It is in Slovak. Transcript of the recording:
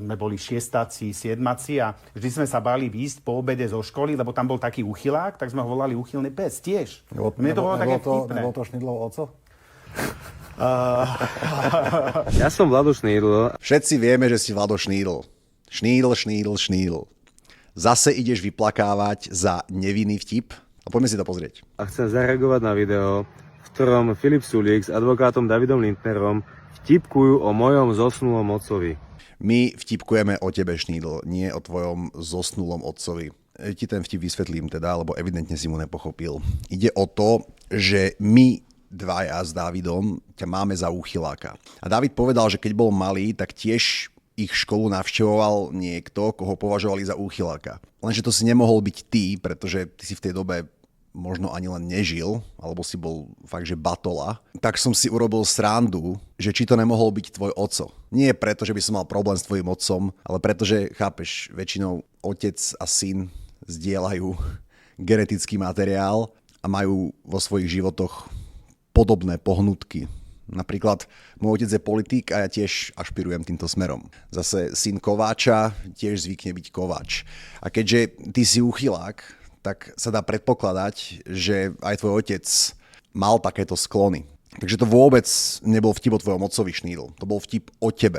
sme boli šiestáci, siedmaci a vždy sme sa báli výjsť po obede zo školy, lebo tam bol taký uchylák, tak sme ho volali uchylný pes tiež. Mne to bolo také vtipné. Nebol to Šnídlov oco? Ja som Vlado Šnídl. Všetci vieme, že si Vlado Šnídl. Šnídl. Zase ideš vyplakávať za nevinný vtip? A poďme si to pozrieť. A chcem zareagovať na video, v ktorom Filip Sulík s advokátom Davidom Lindnerom vtipkujú o mojom zosnulom otcovi. My vtipkujeme o tebe, Šnídl, nie o tvojom zosnulom otcovi. Ti ten vtip vysvetlím teda, lebo evidentne si mu nepochopil. Ide o to, že my dvaja s Dávidom ťa máme za úchyláka. A Dávid povedal, že keď bol malý, tak tiež ich školu navštevoval niekto, koho považovali za úchyláka. Lenže to si nemohol byť ty, pretože ty si v tej dobe možno ani len nežil, alebo si bol fakt, že batola, tak som si urobil srandu, že či to nemohol byť tvoj oco. Nie preto, že by som mal problém s tvojim otcom, ale preto, že, chápeš, väčšinou otec a syn zdieľajú genetický materiál a majú vo svojich životoch podobné pohnutky. Napríklad môj otec je politik a ja tiež ašpirujem týmto smerom. Zase syn kováča tiež zvykne byť kováč. A keďže ty si úchylák, tak sa dá predpokladať, že aj tvoj otec mal takéto sklony. Takže to vôbec nebol vtip o tvojom otcovi, Šnídl. To bol vtip o tebe.